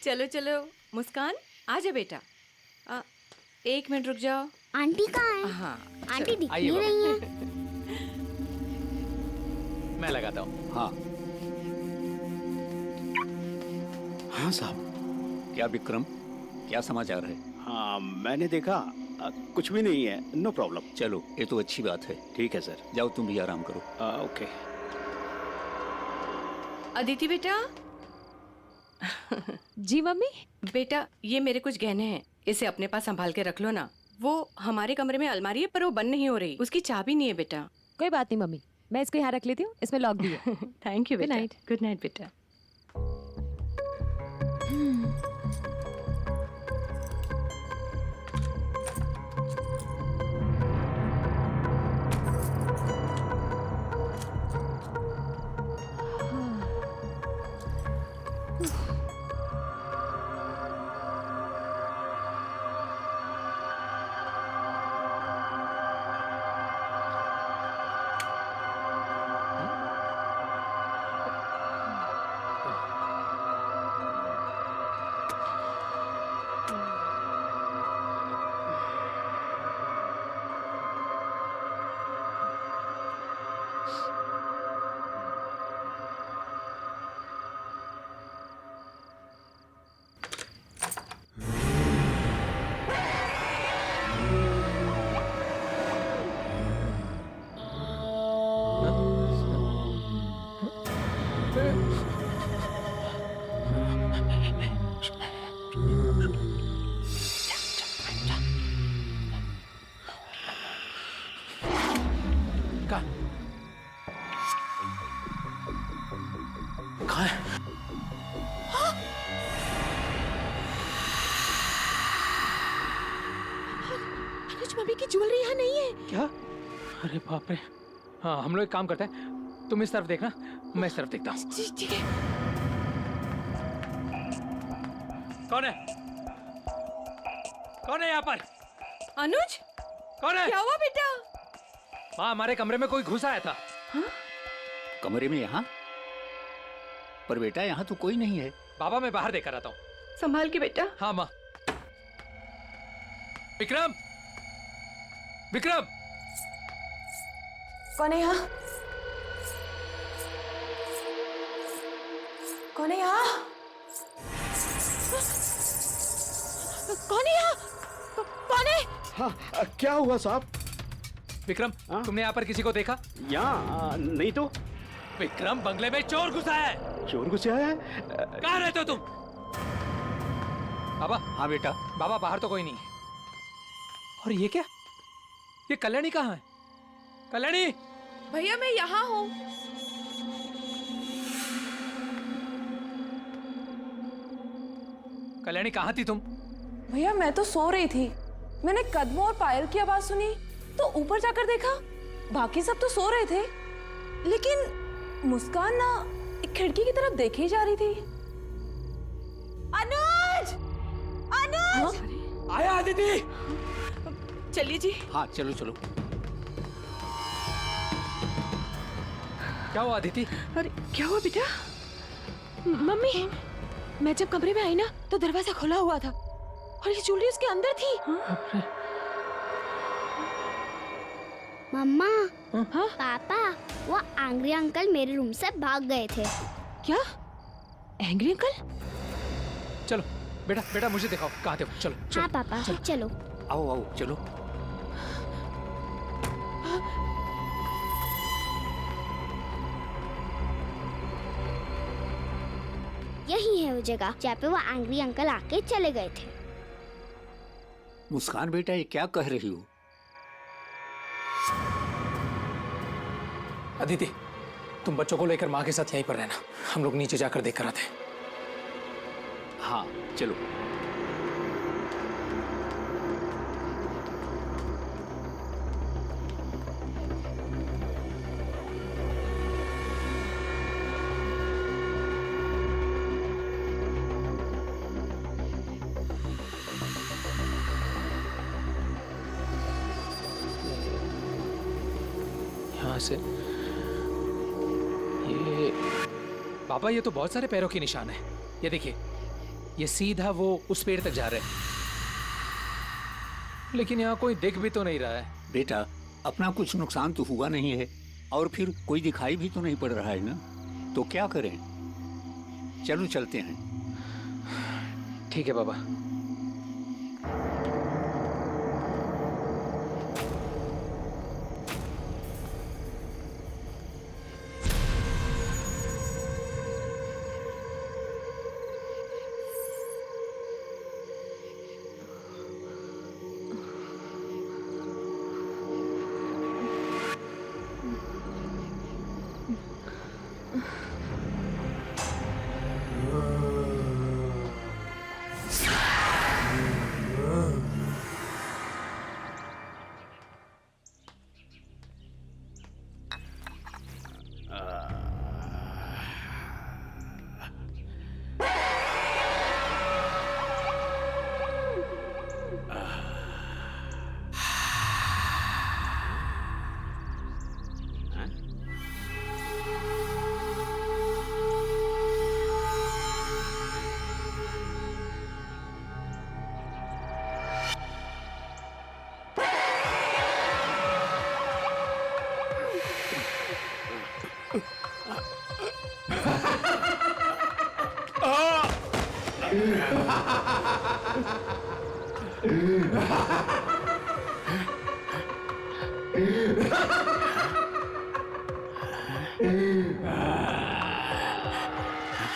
चलो चलो मुस्कान, आ जा बेटा। 1 मिनट रुक जाओ। आंटी कहाँ है? हाँ आंटी दिख आइए नहीं बाबा। रही हैं। मैं लगाता हूँ। हाँ हाँ साहब। क्या विक्रम, क्या समाचार है? हाँ मैंने देखा कुछ भी नहीं है, नो प्रॉब्लम। चलो ये तो अच्छी बात है। ठीक है सर। जाओ तुम भी आराम करो। ओके। अदिति बेटा। जी मम्मी। बेटा ये मेरे कुछ गहने हैं, इसे अपने पास संभाल के रख लो ना। वो हमारे कमरे में अलमारी है पर वो बंद नहीं हो रही, उसकी चाबी नहीं है बेटा। कोई बात नहीं मम्मी, मैं इसको यहाँ रख लेती हूँ, इसमें लॉक भी है। थैंक यू Good बेटा। night. गुड नाइट बेटा। कहाँ है? अनुज मम्मी की ज्वेलरी यहाँ नहीं है। क्या? अरे बाप रे। हाँ हम लोग एक काम करते हैं, तुम इस तरफ देखना, मैं इस तरफ देखता हूँ। ठीक है। कौन है? कौन है यहाँ पर? अनुज कौन है? क्या हुआ बेटा? माँ हमारे कमरे में कोई घुस आया था। कमरे में? यहाँ पर बेटा यहाँ तो कोई नहीं है। बाबा मैं बाहर देखकर आता हूँ। संभाल के बेटा। हाँ माँ। विक्रम, विक्रम। कौन है यहाँ? कौन है यहाँ? कौन है यहाँ? कौन है? हाँ क्या हुआ साहब? विक्रम तुमने यहाँ पर किसी को देखा? यहाँ नहीं तो। विक्रम बंगले में चोर घुसा है। चोर घुसे आया है? कहाँ रहते हो तुम? बाबा। हाँ बेटा। बाबा बाहर तो कोई नहीं। और ये क्या? ये कल्याणी कहाँ है? कल्याणी। भैया मैं यहाँ हूँ। कल्याणी कहाँ थी तुम? भैया मैं तो सो रही थी, मैंने कदमों और पायल की आवाज सुनी तो ऊपर जाकर देखा, बाकी सब तो सो रहे थे, लेकिन मुस्कान ना एक खिड़की की तरफ देखे ही जा रही थी। अनुज! अनुज! आया आदिति। चलिए जी। हाँ चलो चलो। क्या हुआ आदिति? अरे क्या हुआ बेटा? मम्मी, मैं जब कमरे में आई ना तो दरवाजा खुला हुआ था और ये ज्वेलरी उसके अंदर थी। मम्मा, हाँ? पापा, वो एंग्री अंकल मेरे रूम से भाग गए थे। क्या? Angry uncle? चलो बेटा, बेटा मुझे दिखाओ कहाँ थे वो। चलो चलो। हाँ पापा, चलो। आओ आओ चलो। यही है वो जगह जहाँ पे वो एंग्री अंकल आके चले गए थे। मुस्कान बेटा ये क्या कह रही हो? अदिति तुम बच्चों को लेकर माँ के साथ यहीं पर रहना, हम लोग नीचे जाकर देख कर आते हैं। हाँ चलो। यहाँ से ये बाबा, ये तो बहुत सारे पैरों के निशान है। ये देखिए, ये सीधा वो उस पेड़ तक जा रहे हैं, लेकिन यहाँ कोई दिख भी तो नहीं रहा है। बेटा, अपना कुछ नुकसान तो हुआ नहीं है और फिर कोई दिखाई भी तो नहीं पड़ रहा है ना, तो क्या करें? चलो चलते हैं। ठीक है बाबा।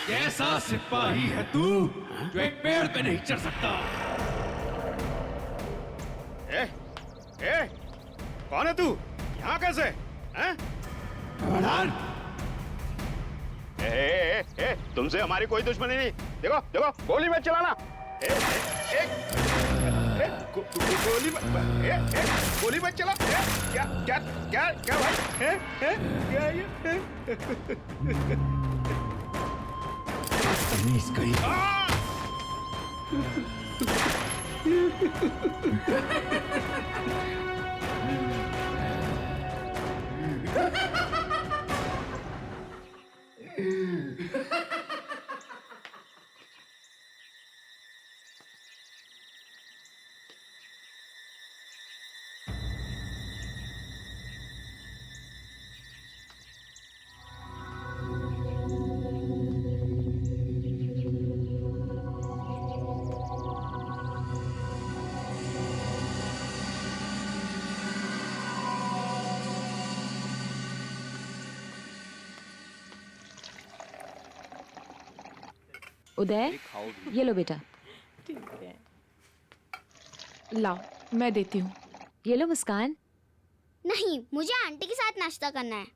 कैसा सिपाही है तू जो एक पेड़ पे नहीं चढ़ सकता? ए, कौन है तू? यहाँ कैसे? हैं? प्रधान, तुमसे हमारी कोई दुश्मनी नहीं। देखो देखो, गोली मत चलाना। गोली मत चला। क्या क्या क्या क्या भाई? क्या ये? तमीज कहीं। उदय, ये लो बेटा। लाओ, मैं देती हूँ। ये लो मुस्कान। नहीं, मुझे आंटी के साथ नाश्ता करना है।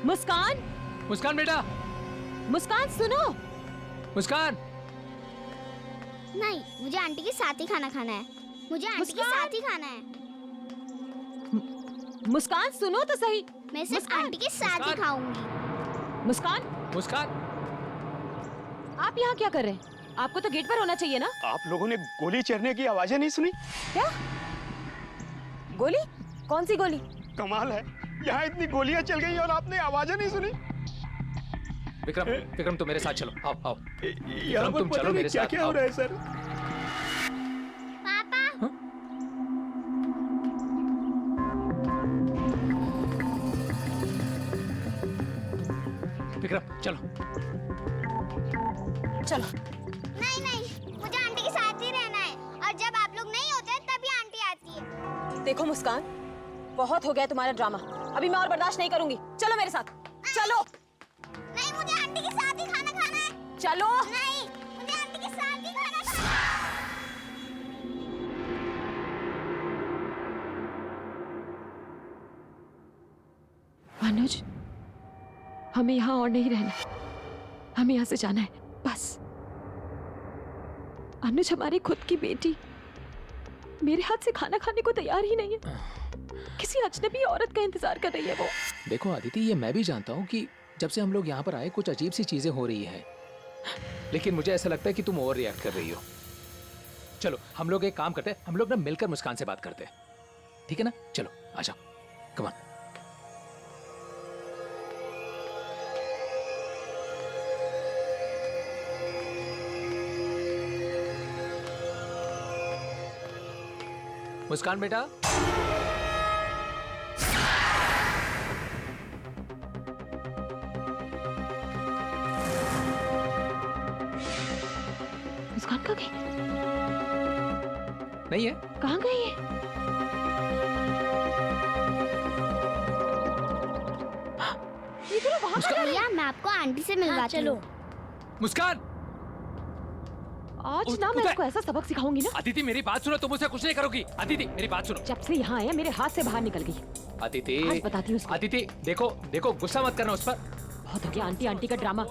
मुस्कान, मुस्कान बेटा, मुस्कान सुनो। मुस्कान। नहीं, मुझे आंटी के साथ ही खाना खाना है। मुझे आंटी के साथ ही खाना है। मुस्कान सुनो तो सही। मैं सिर्फ मुस्कान, आंटी के साथ ही मुस्कान। खाऊंगी। मुस्कान, मुस्कान, आप यहाँ क्या कर रहे हैं? आपको तो गेट पर होना चाहिए ना। आप लोगों ने गोली चलने की आवाजें नहीं सुनी? क्या गोली? कौन सी गोली? कमाल है, यहाँ इतनी गोलियां चल गई और आपने आवाजें नहीं सुनी। विक्रम, विक्रम तुम मेरे साथ चलो। आओ आओ यहाँ पर तुम पता चलो नहीं मेरे क्या साथ, क्या हो आओ। रहा है सर। पापा, विक्रम चलो। चलो। नहीं नहीं, मुझे आंटी के साथ ही रहना है। और जब आप लोग नहीं होते तभी आंटी आती है। देखो मुस्कान, बहुत हो गया तुम्हारा ड्रामा। अभी मैं और बर्दाश्त नहीं करूंगी। चलो मेरे साथ, चलो। नहीं, मुझे आंटी के साथ ही खाना खाना है। चलो। नहीं, मुझे आंटी के साथ ही खाना खाना है। अनुज, हमें यहाँ और नहीं रहना। हमें यहाँ से जाना है, बस। अनुज हमारी खुद की बेटी मेरे हाथ से खाना खाने को तैयार ही नहीं है। किसी अजनबी औरत का इंतजार कर रही है वो। देखो आदिति, ये मैं भी जानता हूँ कि जब से हम लोग यहाँ पर आए कुछ अजीब सी चीजें हो रही हैं, लेकिन मुझे ऐसा लगता है कि तुम ओवर रिएक्ट कर रही हो। चलो हम लोग एक काम करते हैं, हम लोग ना मिलकर मुस्कान से बात करते हैं, ठीक है ना? चलो आ जाओ, कम ऑन। मुस्कान बेटा, मुस्कान कहाँ गई? नहीं है? कहाँ गई है? ये तो वहाँ मुस्कान, भैया मैं आपको आंटी से मिलवाती हूँ। मुस्कान, आज ना मैं उधर। इसको ऐसा सबक सिखाऊंगी ना। अदिति मेरी बात सुनो, तुम मुझसे कुछ नहीं करोगी। अदिति मेरी बात सुनो। जब से यहाँ आया मेरे हाथ से बाहर निकल गई। अदिति, आज बताती हूँ उसको। अदिति देखो देखो, गुस्सा मत करना उस पर। बहुत हो गया आंटी आंटी का ड्रामा।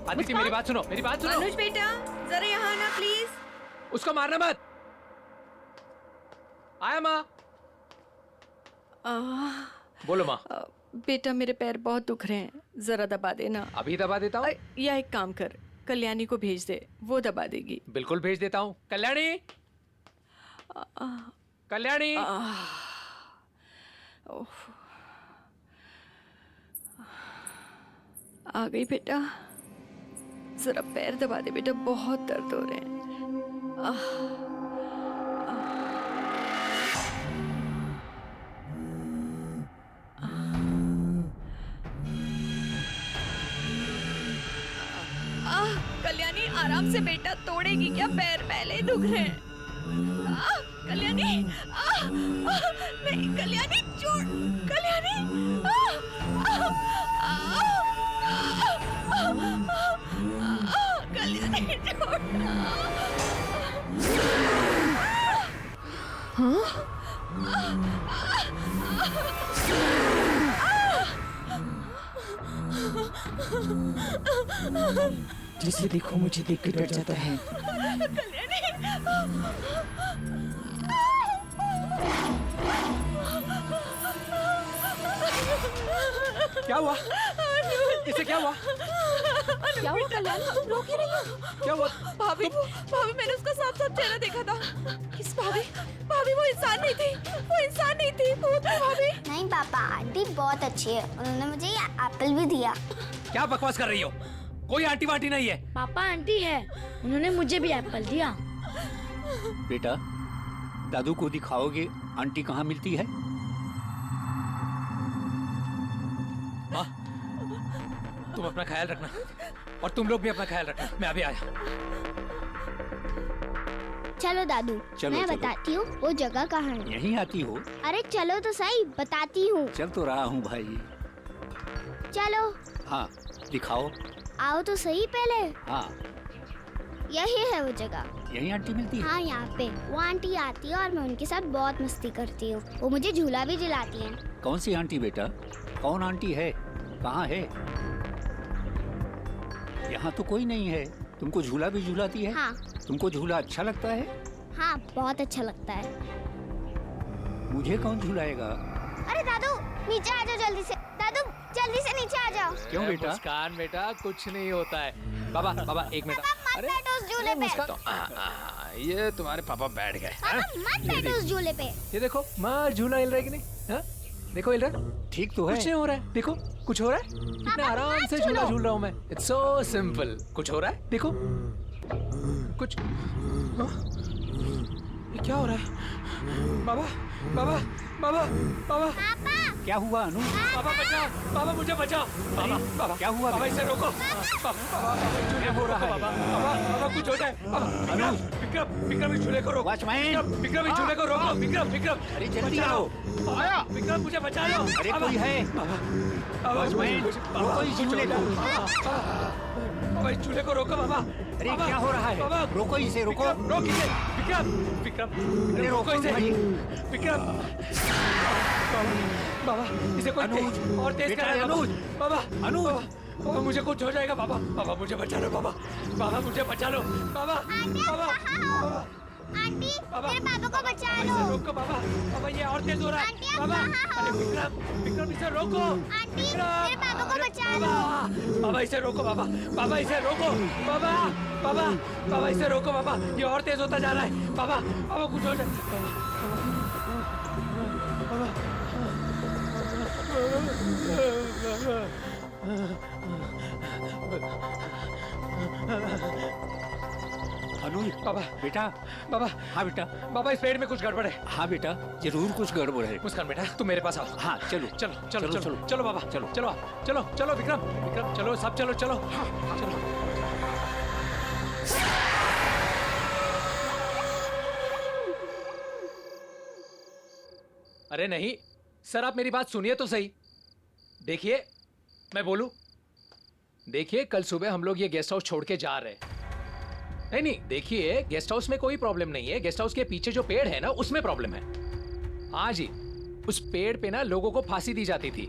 अदिति मेरी बात सुनो, मेरी बात सुनो। अनुज बेटा जरा यहाँ आना प्लीज। उसको मारना मत। आया माँ। बोलो माँ। बेटा मेरे पैर बहुत दुख रहे हैं, जरा दबा देना। अभी दबा देता हूँ। या एक काम कर, कल्याणी को भेज दे, वो दबा देगी। बिल्कुल भेज देता हूँ। कल्याणी, कल्याणी। आ गई बेटा, जरा पैर दबा दे बेटा, बहुत दर्द हो रहे हैं। कल्याणी आराम से बेटा, तोड़ेगी क्या? पैर पहले ही दुख रहे हैं। कल्याणी, नहीं कल्याणी, छोड़ कल्याणी। कल्याणी छोड़। जिसे देखो मुझे देख के डर जाता है। क्या हुआ? इसे क्या हुआ? क्या हुआ कल्याण? तुम रो क्यों रही हो? क्या हुआ? भाभी भाभी मैंने उसका साफ साफ चेहरा देखा था। किस भाभी? भाभी वो इंसान नहीं थी, वो इंसान नहीं थी, भूत थी भाभी। नहीं पापा, आंटी बहुत अच्छी है, उन्होंने मुझे ये एप्पल भी दिया। क्या बकवास कर रही हो? कोई आंटी वांटी नहीं है। पापा आंटी है, उन्होंने मुझे भी एप्पल दिया। बेटा, दादू को दिखाओगे आंटी कहाँ मिलती है? माँ, तुम अपना ख्याल रखना और तुम लोग भी अपना ख्याल रखना। मैं अभी आया। चलो दादू, चलो, मैं चलो। बताती हूँ वो जगह कहाँ है। यहीं आती हो? अरे चलो तो सही, बताती हूँ। चल तो रहा हूँ भाई। चलो हाँ, दिखाओ। आओ तो सही पहले। हाँ, यही है वो जगह। यहीं आंटी मिलती है? हाँ, यहाँ पे वो आंटी आती है और मैं उनके साथ बहुत मस्ती करती हूँ। वो मुझे झूला भी दिलाती है। कौन सी आंटी बेटा? कौन आंटी है? कहाँ है? यहाँ तो कोई नहीं है। तुमको झूला भी झूलाती है? हाँ तुमको झूला अच्छा लगता है? हाँ, बहुत अच्छा लगता है। मुझे कौन झूलाएगा? अरे दादू, नीचे आ जाओ जल्दी से। दादू जल्दी से नीचे आ जाओ। क्यों बेटा? मुस्कान बेटा, कुछ नहीं होता है। बाबा बाबा एक मिनट। मत बैठो उस झूले पे। ये तुम्हारे पापा बैठ गए। पापा मत बैठो उस झूले पे। ये देखो माँ, झूला हिल रहा है कि नहीं? हाँ? देखो हिल रहा है। ठीक तो है। कुछ नहीं हो रहा है। देखो कुछ हो रहा है। कितना आराम से झूला झूल रहा हूँ मैं। It's so simple. कुछ हो रहा है? देखो कुछ। हाँ? ये क्या हो रहा है? बाबा बाबा बाबा बाबा क्या हुआ अनु? बाबा बचाओ, बाबा मुझे बचाओ। बाबा बाबा क्या हुआ? बाबा इसे रोको। बाबा बाबा क्या हो रहा है? बाबा बाबा बाबा कुछ हो जाए। विक्रम विक्रम विक्रम इस झूले को रोको। वॉचमैन! विक्रम इस झूले को रोको। विक्रम विक्रम अरे जल्दी बचाओ। आओ। आया विक्रम, मुझे बचा लो। अरे कोई है? वॉचमैन, रोको इस झूले को। बाबा इस झूले को रोको। बाबा अरे क्या हो रहा है? बाबा रोको इसे, रोको। रोक इसे। विक्रम विक्रम अरे रोको रोको इसे। भाई। विक्रम बाबा इसे कोई अनुज, तेज और तेज बेटा, करा। अनुज। बाबा अनुज। बाबा, बाबा मुझे कुछ हो जाएगा। बाबा बाबा मुझे बचा लो। बाबा बाबा मुझे बचा लो। बाबा बाबा बाबा आंटी, बाबा मेरे पापा को बचा बाबा, लो। इसे रोको। बाबा बाबा ये और तेज हो रहा है। आंटी, आप बाबा कहाँ हो? अरे विक्रम विक्रम इसे रोको। आंटी, मेरे पापा को अरे, बचा लो। बाबा, बाबा इसे रोको। बाबा बाबा इसे रोको। बाबा बाबा बाबा इसे रोको। बाबा ये और तेज होता जा रहा है। बाबा बाबा कुछ हो जाए। अनुज बाबा बेटा। बाबा हाँ बेटा। बाबा इस पेड़ में कुछ गड़बड़ है। हाँ बेटा, जरूर कुछ गड़बड़ है। मुस्कान बेटा तुम मेरे पास आओ। हाँ चलो चलो चलो चलो, चलो चलो। चलो बाबा चलो। चलो चलो चलो विक्रम विक्रम चलो सब चलो चलो चलो। अरे नहीं सर, आप मेरी बात सुनिए तो सही। देखिए मैं बोलूं, देखिए कल सुबह हम लोग ये गेस्ट हाउस छोड़ के जा रहे हैं। नहीं नहीं देखिए, गेस्ट हाउस में कोई प्रॉब्लम नहीं है। गेस्ट हाउस के पीछे जो पेड़ है ना उसमें प्रॉब्लम है। हाँ जी, उस पेड़ पे ना लोगों को फांसी दी जाती थी,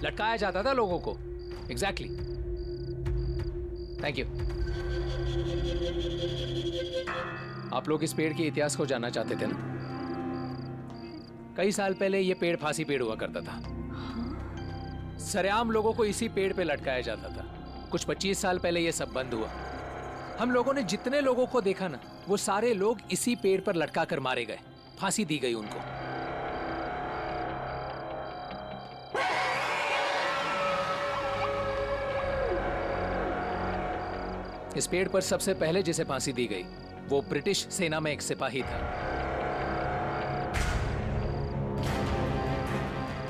लटकाया जाता था लोगों को। एग्जैक्टली। Thank you. आप लोग इस पेड़ के इतिहास को जानना चाहते थे ना? कई साल पहले ये पेड़ फांसी पेड़ हुआ करता था। सरेआम लोगों को इसी पेड़ पे लटकाया जाता था। कुछ 25 साल पहले ये सब बंद हुआ। हम लोगों ने जितने लोगों को देखा ना, वो सारे लोग इसी पेड़ पर लटका कर मारे गए, फांसी दी गई उनको। इस पेड़ पर सबसे पहले जिसे फांसी दी गई वो ब्रिटिश सेना में एक सिपाही था।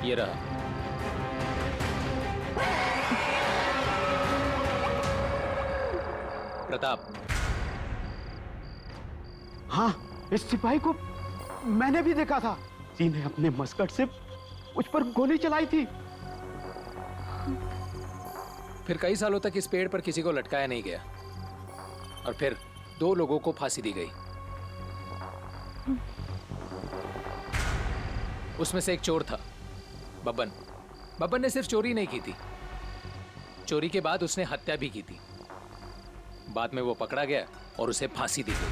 ये रहा। प्रताप। हाँ, इस सिपाही को मैंने भी देखा था। किसी ने अपने मस्कट से उस पर गोली चलाई थी। फिर कई सालों तक इस पेड़ पर किसी को लटकाया नहीं गया और फिर 2 लोगों को फांसी दी गई। उसमें से एक चोर था, बब्बन। बब्बन ने सिर्फ चोरी नहीं की थी, चोरी के बाद उसने हत्या भी की थी। बाद में वो पकड़ा गया और उसे फांसी दी गई।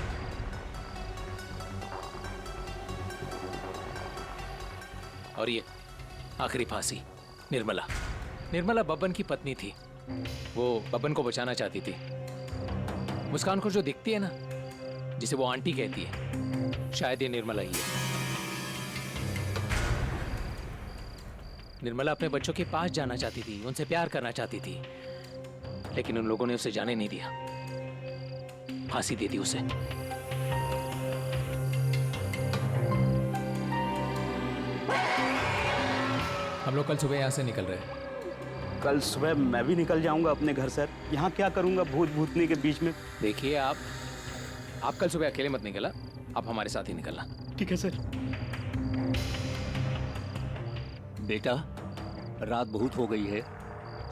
और ये आखिरी फांसी निर्मला। निर्मला बब्बन की पत्नी थी। वो बब्बन को बचाना चाहती थी। मुस्कान को जो दिखती है ना, जिसे वो आंटी कहती है, शायद ये निर्मला ही है। निर्मला अपने बच्चों के पास जाना चाहती थी, उनसे प्यार करना चाहती थी, लेकिन उन लोगों ने उसे जाने नहीं दिया, फांसी दे दी उसे। हम लोग कल सुबह यहाँ से निकल रहे हैं। कल सुबह मैं भी निकल जाऊंगा अपने घर सर। यहाँ क्या करूंगा भूत भूतनी के बीच में? देखिए आप कल सुबह अकेले मत निकलना, आप हमारे साथ ही निकलना। ठीक है सर। बेटा, रात बहुत हो गई है,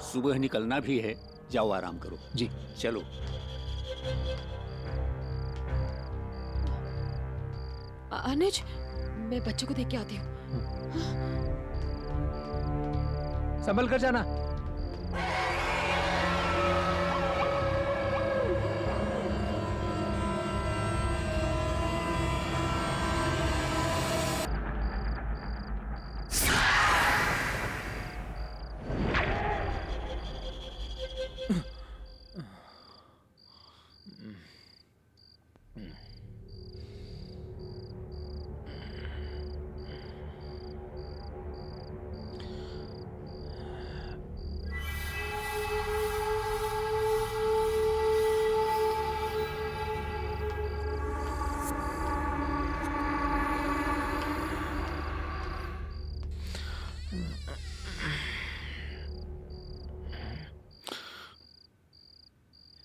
सुबह निकलना भी है। जाओ आराम करो। जी चलो। अनुज, मैं बच्चों को देख के आती हूँ। संभल कर जाना।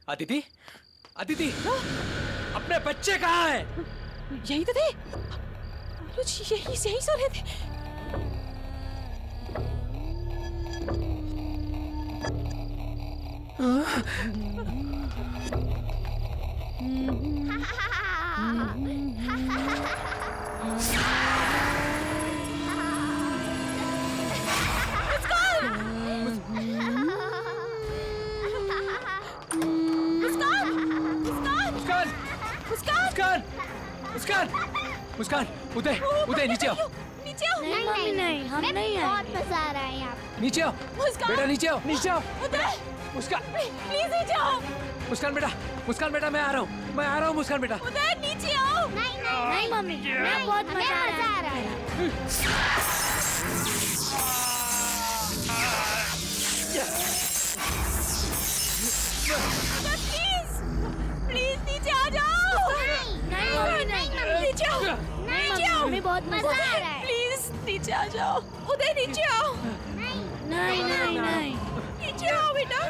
अदिति, अदिति, अपने बच्चे कहाँ हैं? यही तो थे। अनुज यही सो रहे थे। मुस्कान, उदय, उदय नीचे आओ। नीचे आओ। नहीं मम्मी नहीं, हम नहीं बहुत आएंगे। मजा आ रहा है यहाँ पे। नीचे आओ। मुस्कान। बेटा नीचे आओ, नीचे आओ। उदय, मुस्कान, प्लीज नीचे आओ। मुस्कान बेटा मैं आ रहा हूँ, मैं आ रहा हूँ मुस्कान बेटा। उदय नीचे आओ। नहीं मम्मी, हमें बहुत मजा आ रहा है। प्लीज नीचे आ जाओ। नहीं मम्मी नहीं नीचे आओ नीचे आओ मम्मी बहुत मजा आ रहा है प्लीज नीचे आ जाओ उदय नीचे आओ नहीं नहीं नहीं नीचे आओ बेटा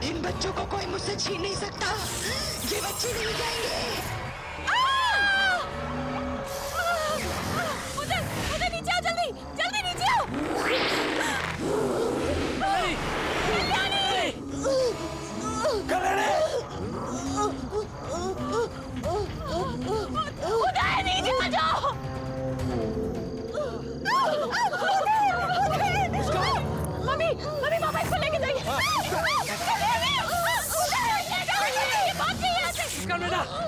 इन बच्चों को कोई मुझसे छीन नहीं सकता ये बच्चे नहीं जाएंगे उदय नीचे आओ जल्दी जल्दी नीचे आओ उदय नीचे आ जाओ मम्मी मम्मी पापा इसको लेके जाइए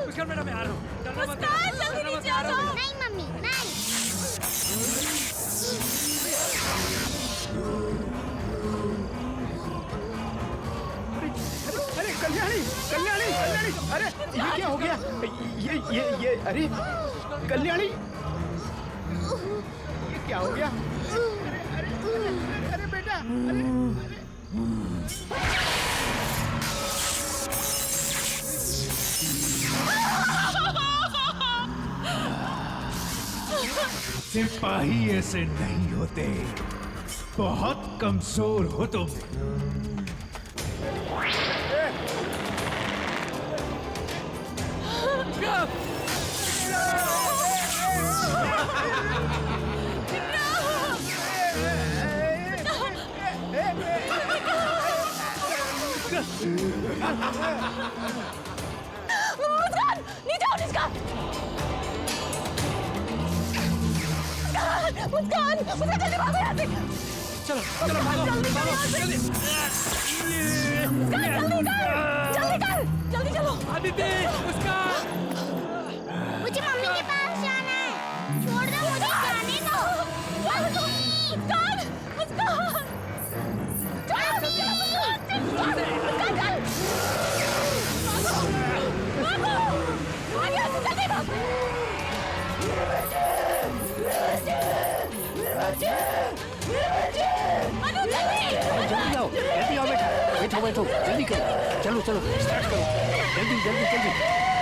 मुस्कान बेटा मैं आ रहा हूँ जल्दी नीचे आ जाओ नहीं मम्मी नहीं अरे कल्याणी कल्याणी कल्याणी अरे ये क्या हो गया ये अरे कल्याणी ये क्या हो गया अरे बेटा सिपाही ऐसे नहीं होते बहुत कमजोर हो तुम मुस्कान नीचे आओ मुस्कान जल्दी भागो यहाँ से चलो चलो भागो जल्दी चलो आदित्य उसका मुझे मम्मी के पास जाना है छोड़ दो मुझे जाने दो जल्दी आओ बेटा बैठो बैठो जल्दी करो चलो चलो स्टार्ट करो जल्दी जल्दी जल्दी